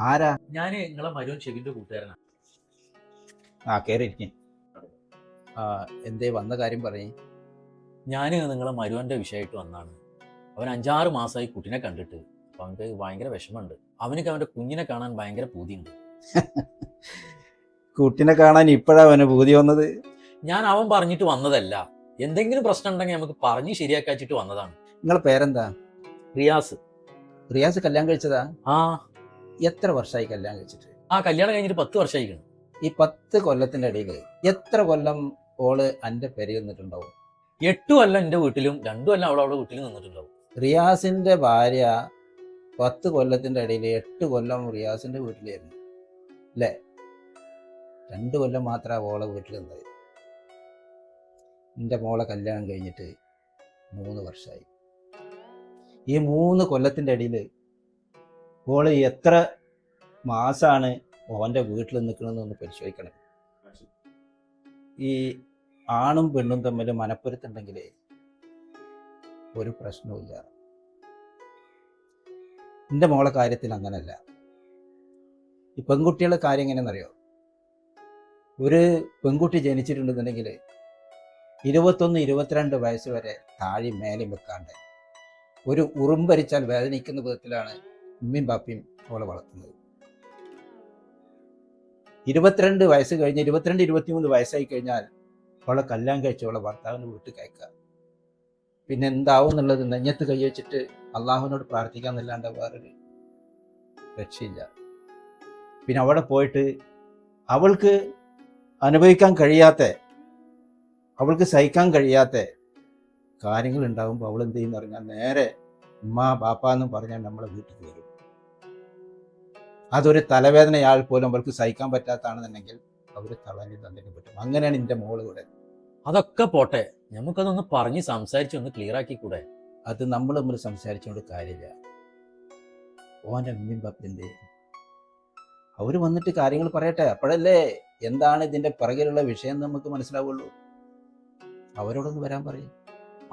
ആരാ? ഞാൻ നിങ്ങളെ മരുവൻ ഷെബിന്റെ കൂട്ടുകാരനാണ്. കേറിയിരിക്കും. എന്തേ വന്ന കാര്യം പറയേ. ഞാൻ നിങ്ങളെ മരുവന്റെ വിഷയമായിട്ട് വന്നാണ്. അവൻ 5-6 മാസമായി കുട്ടിനെ കണ്ടിട്ട്. അപ്പൊ അവനക്ക് ഭയങ്കര വിഷമമുണ്ട്. അവനക്ക് അവന്റെ കുഞ്ഞിനെ കാണാൻ ഭയങ്കര പൂതിയുണ്ട്. കുട്ടിനെ കാണാൻ ഇപ്പോഴാ അവന് പൂതി വന്നത്? ഞാൻ അവൻ പറഞ്ഞിട്ട് വന്നതല്ല. എന്തെങ്കിലും പ്രശ്നം ഉണ്ടെങ്കിൽ നമുക്ക് പറഞ്ഞ് ശരിയാക്കാച്ചിട്ട് വന്നതാണ്. നിങ്ങളെ പേരെന്താ? റിയാസ്. റിയാസ് കല്യാണം കഴിച്ചതാ? ആ എത്ര വർഷമായി കല്യാണം കഴിച്ചിട്ട്? കല്യാണം കഴിഞ്ഞിട്ട് 10 വർഷമായിരിക്കണം. ഈ 10 കൊല്ലത്തിന്റെ ഇടയിൽ എത്ര കൊല്ലം ഓള് അന്റെ പെരയിൽ നിന്നിട്ടുണ്ടാവും? 8 കൊല്ലം എന്റെ വീട്ടിലും 2 കൊല്ലം അവളവിടെ വീട്ടിലും നിന്നിട്ടുണ്ടാവും. റിയാസിന്റെ ഭാര്യ 10 കൊല്ലത്തിന്റെ ഇടയിൽ 8 കൊല്ലം റിയാസിന്റെ വീട്ടിലായിരുന്നു അല്ലേ? 2 കൊല്ലം മാത്രമാണ് ഓളെ വീട്ടിൽ നിന്നത്. എൻ്റെ മോളെ കല്യാണം കഴിഞ്ഞിട്ട് 3 വർഷമായി. ഈ 3 കൊല്ലത്തിന്റെ ഇടയിൽ ഓള് എത്ര മാസമാണ് ഓൻ്റെ വീട്ടിൽ നിൽക്കണമെന്നൊന്ന് പരിശോധിക്കണം. ഈ ആണും പെണ്ണും തമ്മിൽ മനപ്പൊരുത്തുണ്ടെങ്കിൽ ഒരു പ്രശ്നവുമില്ല. എൻ്റെ മോളെ കാര്യത്തിൽ അങ്ങനല്ല. ഈ പെൺകുട്ടികളുടെ കാര്യം എങ്ങനെയെന്നറിയോ? ഒരു പെൺകുട്ടി ജനിച്ചിട്ടുണ്ടെന്നുണ്ടെങ്കിൽ 21-22 വയസ്സ് വരെ താഴെ മേലെ വെക്കാണ്ട് ഒരു ഉറുമ്പരിച്ചാൽ വേദനിക്കുന്ന വിധത്തിലാണ് ഉമ്മയും ബാപ്പയും അവളെ വളർത്തുന്നത്. 22 വയസ്സ് കഴിഞ്ഞ് 22-23 വയസ്സായി കഴിഞ്ഞാൽ അവളെ കല്യാണം കഴിച്ച് അവളെ ഭർത്താവിന് വീട്ടിൽ കയക്കുക. പിന്നെ എന്താവും എന്നുള്ളത് നെഞ്ഞത്ത് കൈ വെച്ചിട്ട് അള്ളാഹുവിനോട് പ്രാർത്ഥിക്കാന്നല്ലാണ്ട് വേറൊരു രക്ഷയില്ല. പിന്നെ അവിടെ പോയിട്ട് അവൾക്ക് അനുഭവിക്കാൻ കഴിയാത്ത, അവൾക്ക് സഹിക്കാൻ കഴിയാത്ത കാര്യങ്ങൾ ഉണ്ടാകുമ്പോൾ അവൾ എന്ത് ചെയ്യുന്ന പറഞ്ഞാൽ നേരെ ഉമ്മ ബാപ്പ എന്നും പറഞ്ഞാൽ നമ്മളെ വീട്ടിൽ വരും. അതൊരു തലവേദനയാൾ പോലും അവൾക്ക് സഹിക്കാൻ പറ്റാത്താണെന്നുണ്ടെങ്കിൽ അവർ തളഞ്ഞ് തന്നെ പറ്റും. അങ്ങനെയാണ് എൻ്റെ മോള് ഇവിടെ. അതൊക്കെ പോട്ടെ, നമുക്കതൊന്ന് പറഞ്ഞ് സംസാരിച്ച് ഒന്ന് ക്ലിയർ ആക്കി കൂടെ? അത് നമ്മൾ തമ്മിൽ സംസാരിച്ചുകൊണ്ട് കാര്യമില്ല. ഓൻ്റെ ഉമ്മയും ബാപ്പൻ്റെ അവർ വന്നിട്ട് കാര്യങ്ങൾ പറയട്ടെ. അപ്പോഴല്ലേ എന്താണ് ഇതിൻ്റെ പിറകിലുള്ള വിഷയം നമുക്ക് മനസ്സിലാവുള്ളൂ. അവരോടൊന്ന് വരാൻ പറയും.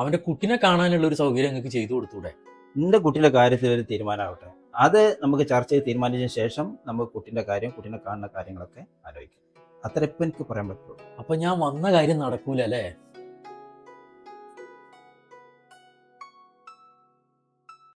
അവന്റെ കുട്ടിനെ കാണാനുള്ള ഒരു സൗകര്യം നിങ്ങൾക്ക് ചെയ്തു കൊടുത്തൂടെ? നിന്റെ കുട്ടിയുടെ കാര്യത്തിൽ ഒരു തീരുമാനമാവട്ടെ. അത് നമുക്ക് ചർച്ച ചെയ്ത് തീരുമാനിച്ചതിന് ശേഷം നമുക്ക് കുട്ടീൻ്റെ കാര്യം, കുട്ടീനെ കാണുന്ന കാര്യങ്ങളൊക്കെ ആലോചിക്കാം. അത്ര ഇപ്പം എനിക്ക് പറയാൻ പറ്റുള്ളൂ. അപ്പൊ ഞാൻ വന്ന കാര്യം നടക്കൂല അല്ലേ?